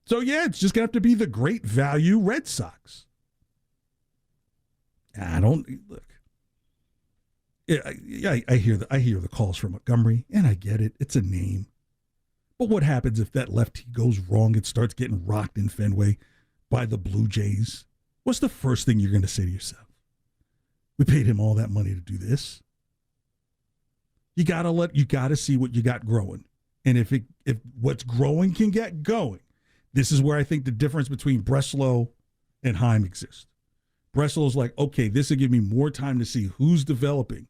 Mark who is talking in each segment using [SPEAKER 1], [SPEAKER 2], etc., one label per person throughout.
[SPEAKER 1] So, yeah, it's just going to have to be the great value Red Sox. I don't look. I hear the calls from Montgomery, and I get it. It's a name. But what happens if that lefty goes wrong and starts getting rocked in Fenway by the Blue Jays? What's the first thing you're going to say to yourself? We paid him all that money to do this. You gotta see what you got growing. And if what's growing can get going, this is where I think the difference between Breslow and Heim exists. Breslow's like, okay, this will give me more time to see who's developing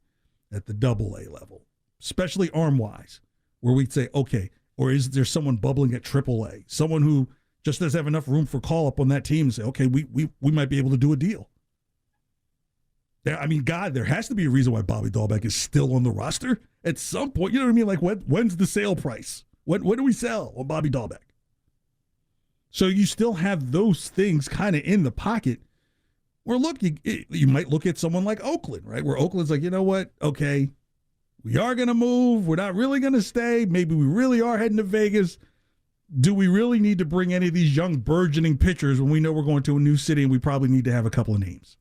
[SPEAKER 1] at the AA level, especially arm-wise, where we'd say, okay, or is there someone bubbling at AAA, someone who just doesn't have enough room for call-up on that team and say, okay, we might be able to do a deal. I mean, God, there has to be a reason why Bobby Dahlbeck is still on the roster at some point. You know what I mean? Like, when's the sale price? When do we sell on Bobby Dahlbeck? So you still have those things kind of in the pocket. Where, look, you might look at someone like Oakland, right? Where Oakland's like, you know what? Okay, we are going to move. We're not really going to stay. Maybe we really are heading to Vegas. Do we really need to bring any of these young burgeoning pitchers when we know we're going to a new city and we probably need to have a couple of names?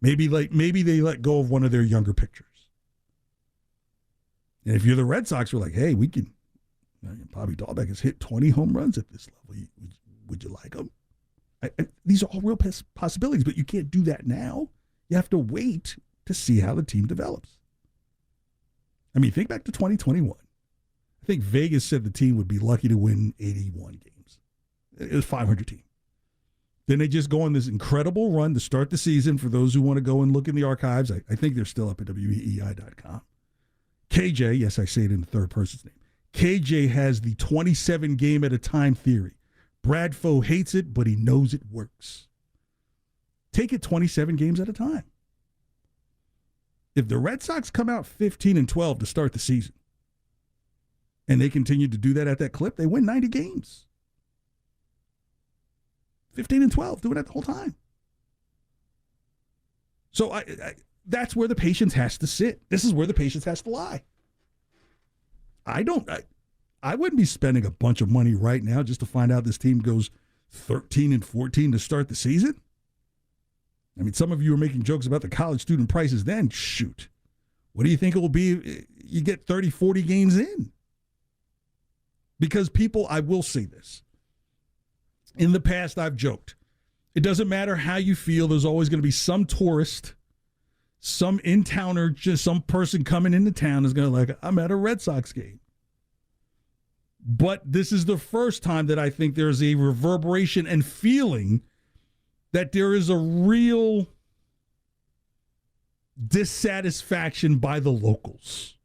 [SPEAKER 1] Maybe they let go of one of their younger pitchers. And if you're the Red Sox, we're like, hey, we can. Bobby Dahlbeck has hit 20 home runs at this level. Would you like him? These are all real possibilities, but you can't do that now. You have to wait to see how the team develops. I mean, think back to 2021. I think Vegas said the team would be lucky to win 81 games. It was a 500 team. Then they just go on this incredible run to start the season. For those who want to go and look in the archives, I think they're still up at WEEI.com. KJ, yes, I say it in the third person's name. KJ has the 27 game at a time theory. Bradfo hates it, but he knows it works. Take it 27 games at a time. If the Red Sox come out 15-12 to start the season, and they continue to do that at that clip, they win 90 games. 15-12, doing that the whole time. So that's where the patience has to sit. This is where the patience has to lie. I wouldn't be spending a bunch of money right now just to find out this team goes 13-14 to start the season. I mean, some of you are making jokes about the college student prices then. Shoot. What do you think it will be if you get 30, 40 games in? Because people, I will say this. In the past, I've joked. It doesn't matter how you feel. There's always going to be some tourist, some in-towner, just some person coming into town is going to like, I'm at a Red Sox game. But this is the first time that I think there's a reverberation and feeling that there is a real dissatisfaction by the locals.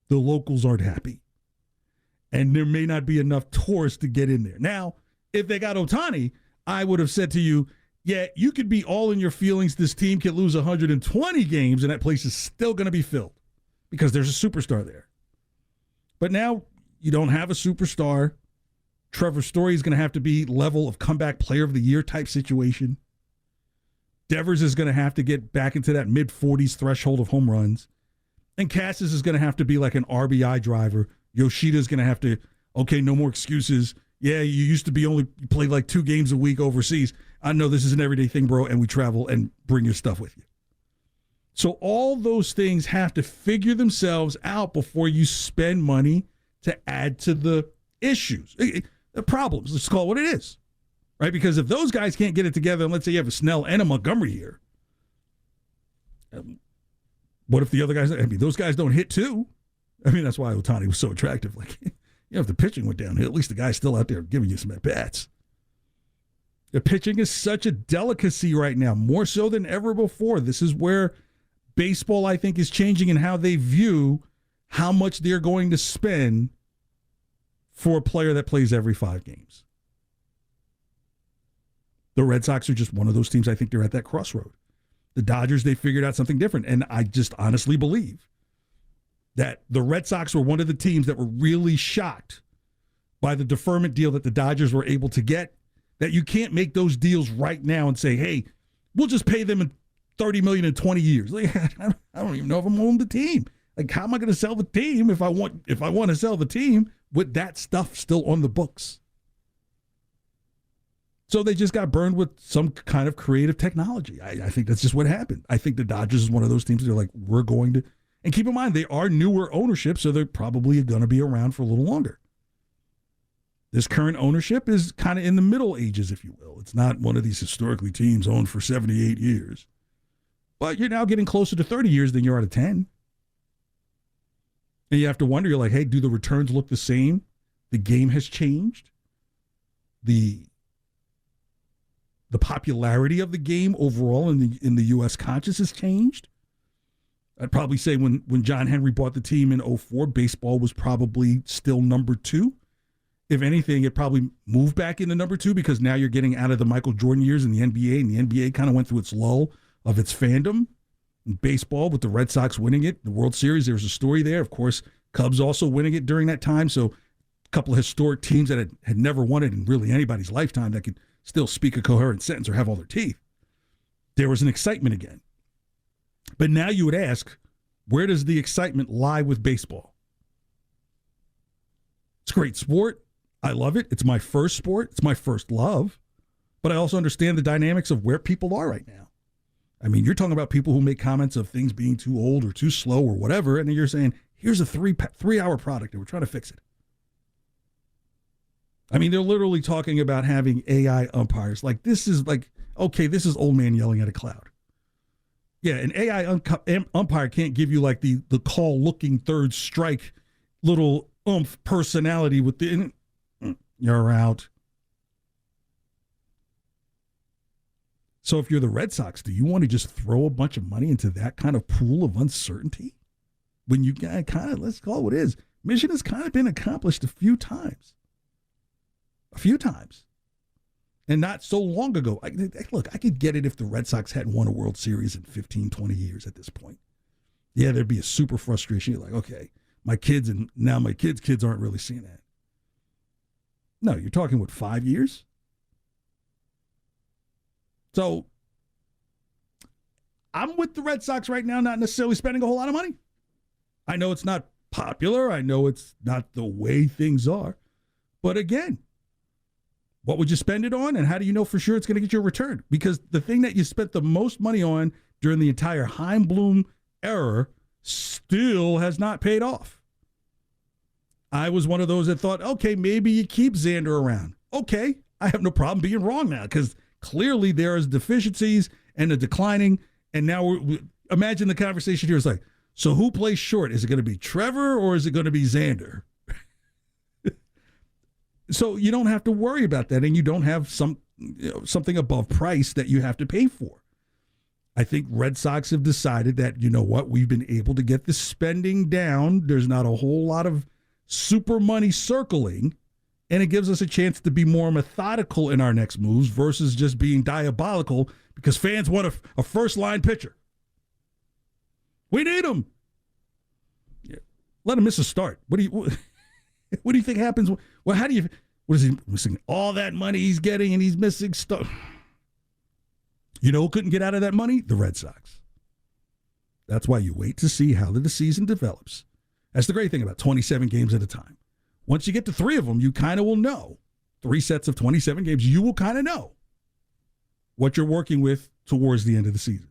[SPEAKER 1] The locals aren't happy. And there may not be enough tourists to get in there. Now, if they got Ohtani, I would have said to you, yeah, you could be all in your feelings. This team could lose 120 games, and that place is still going to be filled because there's a superstar there. But now you don't have a superstar. Trevor Story is going to have to be level of comeback player of the year type situation. Devers is going to have to get back into that mid-40s threshold of home runs. And Cassis is going to have to be like an RBI driver. Yoshida is going to have to, okay, no more excuses. Yeah, you used to be you play like 2 games a week overseas. I know this is an everyday thing, bro, and we travel and bring your stuff with you. So all those things have to figure themselves out before you spend money to add to the issues, the problems. Let's call it what it is, right? Because if those guys can't get it together, and let's say you have a Snell and a Montgomery here, what if the other guys, those guys don't hit too? That's why Ohtani was so attractive. Like, if the pitching went downhill, at least the guy's still out there giving you some at-bats. The pitching is such a delicacy right now, more so than ever before. This is where baseball, I think, is changing in how they view how much they're going to spend for a player that plays every 5 games. The Red Sox are just one of those teams. I think they're at that crossroad. The Dodgers, they figured out something different, and I just honestly believe that the Red Sox were one of the teams that were really shocked by the deferment deal that the Dodgers were able to get, that you can't make those deals right now and say, hey, we'll just pay them $30 million in 20 years. Like, I don't even know if I'm on the team. Like, how am I going to sell the team if I want to sell the team with that stuff still on the books? So they just got burned with some kind of creative technology. I think that's just what happened. I think the Dodgers is one of those teams that are like, we're going to, and keep in mind, they are newer ownership, so they're probably going to be around for a little longer. This current ownership is kind of in the middle ages, if you will. It's not one of these historically teams owned for 78 years. But you're now getting closer to 30 years than you are to 10. And you have to wonder, you're like, hey, do the returns look the same? The game has changed. The popularity of the game overall in the U.S. conscious has changed. I'd probably say when John Henry bought the team in 2004, baseball was probably still number 2. If anything, it probably moved back into number 2 because now you're getting out of the Michael Jordan years in the NBA, and the NBA kind of went through its lull of its fandom. In baseball, with the Red Sox winning it, the World Series, there was a story there. Of course, Cubs also winning it during that time. So a couple of historic teams that had never won it in really anybody's lifetime that could still speak a coherent sentence or have all their teeth. There was an excitement again. But now you would ask, where does the excitement lie with baseball? It's a great sport. I love it. It's my first sport. It's my first love. But I also understand the dynamics of where people are right now. I mean, you're talking about people who make comments of things being too old or too slow or whatever, and then you're saying, here's a 3-hour product and we're trying to fix it. I mean, they're literally talking about having AI umpires. Like, this is like, okay, this is old man yelling at a cloud. Yeah, an AI umpire can't give you like the call looking third strike little oomph personality with the, you're out. So if you're the Red Sox, do you want to just throw a bunch of money into that kind of pool of uncertainty? When you kind of, let's call it what it is. Mission has kind of been accomplished a few times. And not so long ago. Look, I could get it if the Red Sox hadn't won a World Series in 15, 20 years at this point. Yeah, there'd be a super frustration. You're like, okay, my kids and now my kids aren't really seeing that. No, you're talking, 5 years? So I'm with the Red Sox right now, not necessarily spending a whole lot of money. I know it's not popular. I know it's not the way things are. But again, what would you spend it on? And how do you know for sure it's going to get you a return? Because the thing that you spent the most money on during the entire Heim Bloom era still has not paid off. I was one of those that thought, okay, maybe you keep Xander around. Okay, I have no problem being wrong now because clearly there is deficiencies and a declining. And now imagine the conversation here is like, so who plays short? Is it going to be Trevor or is it going to be Xander? So you don't have to worry about that, and you don't have something above price that you have to pay for. I think Red Sox have decided that, you know what, we've been able to get the spending down. There's not a whole lot of super money circling, and it gives us a chance to be more methodical in our next moves versus just being diabolical because fans want a first-line pitcher. We need him. Yeah. Let him miss a start. What do you think happens? Well, what is he missing? All that money he's getting and he's missing stuff. You know who couldn't get out of that money? The Red Sox. That's why you wait to see how the season develops. That's the great thing about 27 games at a time. Once you get to 3 of them, you kind of will know. 3 sets of 27 games, you will kind of know what you're working with towards the end of the season.